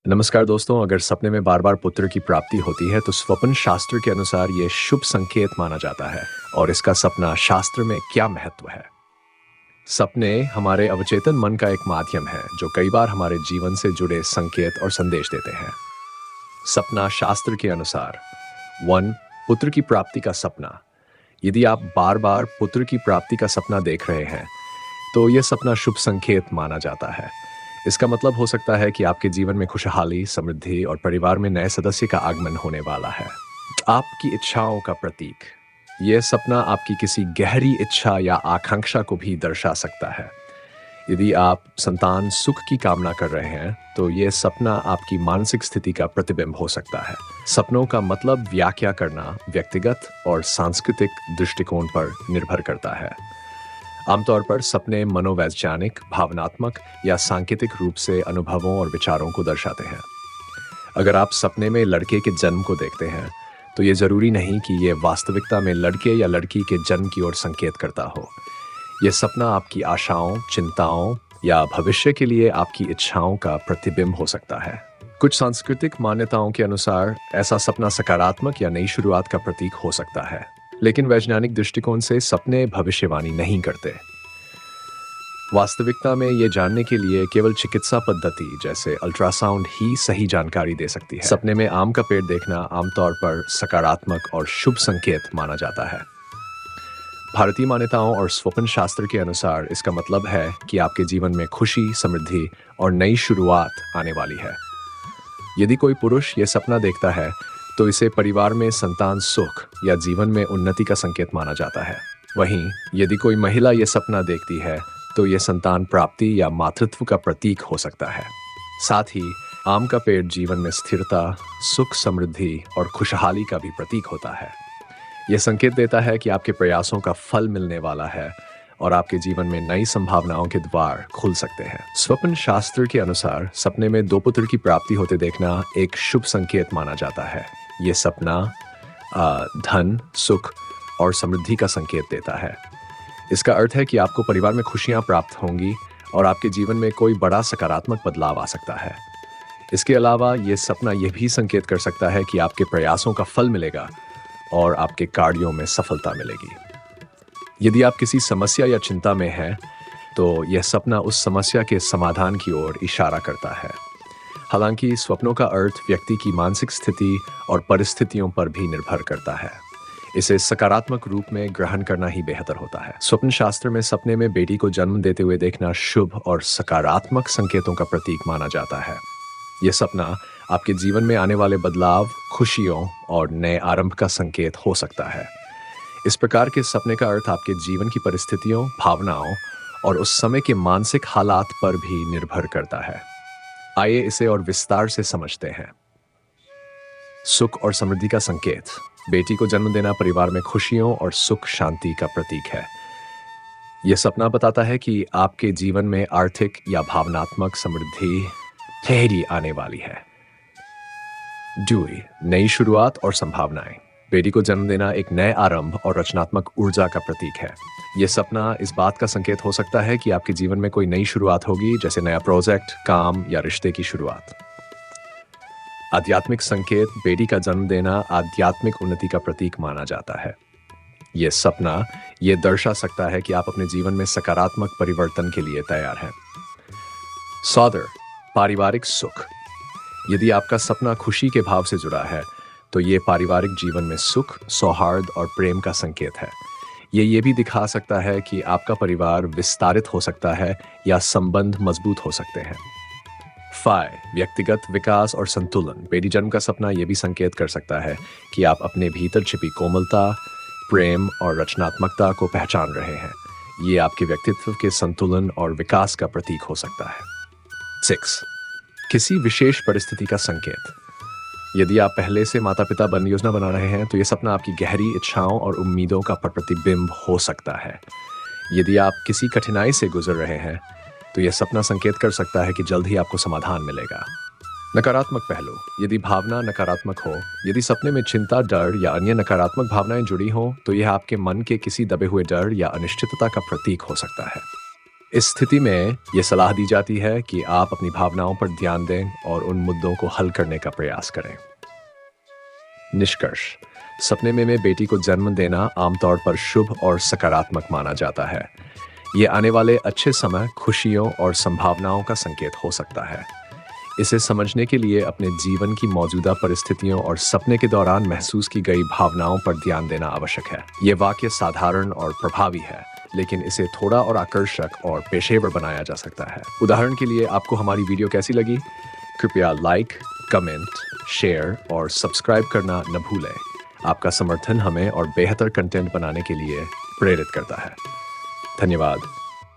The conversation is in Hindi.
नमस्कार दोस्तों, अगर सपने में बार बार पुत्र की प्राप्ति होती है तो स्वप्न शास्त्र के अनुसार ये शुभ संकेत माना जाता है। और इसका सपना शास्त्र में क्या महत्व है? सपने हमारे अवचेतन मन का एक माध्यम है जो कई बार हमारे जीवन से जुड़े संकेत और संदेश देते हैं। सपना शास्त्र के अनुसार 1. पुत्र की प्राप्ति का सपना। यदि आप बार बार पुत्र की प्राप्ति का सपना देख रहे हैं तो यह सपना शुभ संकेत माना जाता है। इसका मतलब हो सकता है कि आपके जीवन में खुशहाली, समृद्धि और परिवार में नए सदस्य का आगमन होने वाला है। आपकी इच्छाओं का प्रतीक। यह सपना आपकी किसी गहरी इच्छा या आकांक्षा को भी दर्शा सकता है। यदि आप संतान सुख की कामना कर रहे हैं तो यह सपना आपकी मानसिक स्थिति का प्रतिबिंब हो सकता है। सपनों का मतलब व्याख्या करना व्यक्तिगत और सांस्कृतिक दृष्टिकोण पर निर्भर करता है। आमतौर पर सपने मनोवैज्ञानिक, भावनात्मक या सांकेतिक रूप से अनुभवों और विचारों को दर्शाते हैं। अगर आप सपने में लड़के के जन्म को देखते हैं तो ये जरूरी नहीं कि ये वास्तविकता में लड़के या लड़की के जन्म की ओर संकेत करता हो। यह सपना आपकी आशाओं, चिंताओं या भविष्य के लिए आपकी इच्छाओं का प्रतिबिंब हो सकता है। कुछ सांस्कृतिक मान्यताओं के अनुसार ऐसा सपना सकारात्मक या नई शुरुआत का प्रतीक हो सकता है, लेकिन वैज्ञानिक दृष्टिकोण से सपने भविष्यवाणी नहीं करते। वास्तविकता में ये जानने के लिए केवल चिकित्सा पद्धति जैसे अल्ट्रासाउंड ही सही जानकारी दे सकती है। सपने में आम का पेड़ देखना आमतौर पर सकारात्मक और शुभ संकेत माना जाता है। भारतीय मान्यताओं और स्वप्न शास्त्र के अनुसार इसका मतलब है कि आपके जीवन में खुशी, समृद्धि और नई शुरुआत आने वाली है। यदि कोई पुरुष ये सपना देखता है तो इसे परिवार में संतान सुख या जीवन में उन्नति का संकेत माना जाता है। वहीं यदि कोई महिला ये सपना देखती है तो यह संतान प्राप्ति या मातृत्व का प्रतीक हो सकता है। साथ ही आम का पेड़ जीवन में स्थिरता, सुख, समृद्धि और खुशहाली का भी प्रतीक होता है। यह संकेत देता है कि आपके प्रयासों का फल मिलने वाला है और आपके जीवन में नई संभावनाओं के द्वार खुल सकते हैं। स्वप्न शास्त्र के अनुसार सपने में 2 पुत्र की प्राप्ति होते देखना एक शुभ संकेत माना जाता है। ये सपना धन, सुख और समृद्धि का संकेत देता है। इसका अर्थ है कि आपको परिवार में खुशियां प्राप्त होंगी और आपके जीवन में कोई बड़ा सकारात्मक बदलाव आ सकता है। इसके अलावा ये सपना यह भी संकेत कर सकता है कि आपके प्रयासों का फल मिलेगा और आपके कार्यों में सफलता मिलेगी। यदि आप किसी समस्या या चिंता में हैं तो यह सपना उस समस्या के समाधान की ओर इशारा करता है। हालांकि स्वप्नों का अर्थ व्यक्ति की मानसिक स्थिति और परिस्थितियों पर भी निर्भर करता है। इसे सकारात्मक रूप में ग्रहण करना ही बेहतर होता है। स्वप्न शास्त्र में सपने में बेटी को जन्म देते हुए देखना शुभ और सकारात्मक संकेतों का प्रतीक माना जाता है। यह सपना आपके जीवन में आने वाले बदलाव, खुशियों और नए आरंभ का संकेत हो सकता है। इस प्रकार के सपने का अर्थ आपके जीवन की परिस्थितियों, भावनाओं और उस समय के मानसिक हालात पर भी निर्भर करता है। आइए इसे और विस्तार से समझते हैं। सुख और समृद्धि का संकेत। बेटी को जन्म देना परिवार में खुशियों और सुख शांति का प्रतीक है। यह सपना बताता है कि आपके जीवन में आर्थिक या भावनात्मक समृद्धि ठहरी आने वाली है। 2. नई शुरुआत और संभावनाएं। बेटी को जन्म देना एक नए आरंभ और रचनात्मक ऊर्जा का प्रतीक है। यह सपना इस बात का संकेत हो सकता है कि आपके जीवन में कोई नई शुरुआत होगी, जैसे नया प्रोजेक्ट, काम या रिश्ते की शुरुआत। आध्यात्मिक संकेत। बेटी का जन्म देना आध्यात्मिक उन्नति का प्रतीक माना जाता है। यह सपना यह दर्शा सकता है कि आप अपने जीवन में सकारात्मक परिवर्तन के लिए तैयार हैं। सौदर, पारिवारिक सुख। यदि आपका सपना खुशी के भाव से जुड़ा है तो ये पारिवारिक जीवन में सुख, सौहार्द और प्रेम का संकेत है। ये भी दिखा सकता है कि आपका परिवार विस्तारित हो सकता है या संबंध मजबूत हो सकते हैं। 5. व्यक्तिगत विकास और संतुलन। बेटी जन्म का सपना यह भी संकेत कर सकता है कि आप अपने भीतर छिपी कोमलता, प्रेम और रचनात्मकता को पहचान रहे हैं। ये आपके व्यक्तित्व के संतुलन और विकास का प्रतीक हो सकता है। 6. किसी विशेष परिस्थिति का संकेत। यदि आप पहले से माता पिता बनने योजना बना रहे हैं तो यह सपना आपकी गहरी इच्छाओं और उम्मीदों का प्रतिबिंब हो सकता है। यदि आप किसी कठिनाई से गुजर रहे हैं तो यह सपना संकेत कर सकता है कि जल्द ही आपको समाधान मिलेगा। नकारात्मक पहलू। यदि भावना नकारात्मक हो, यदि सपने में चिंता, डर या अन्य नकारात्मक भावनाएं जुड़ी हों तो यह आपके मन के किसी दबे हुए डर या अनिश्चितता का प्रतीक हो सकता है। इस स्थिति में ये सलाह दी जाती है कि आप अपनी भावनाओं पर ध्यान दें और उन मुद्दों को हल करने का प्रयास करें। निष्कर्ष, सपने में बेटी को जन्म देना आमतौर पर शुभ और सकारात्मक माना जाता है। ये आने वाले अच्छे समय, खुशियों और संभावनाओं का संकेत हो सकता है। इसे समझने के लिए अपने जीवन की मौजूदा परिस्थितियों और सपने के दौरान महसूस की गई भावनाओं पर ध्यान देना आवश्यक है। ये वाक्य साधारण और प्रभावी है, लेकिन इसे थोड़ा और आकर्षक और पेशेवर बनाया जा सकता है। उदाहरण के लिए, आपको हमारी वीडियो कैसी लगी? कृपया लाइक, कमेंट, शेयर और सब्सक्राइब करना न भूलें। आपका समर्थन हमें और बेहतर कंटेंट बनाने के लिए प्रेरित करता है। धन्यवाद।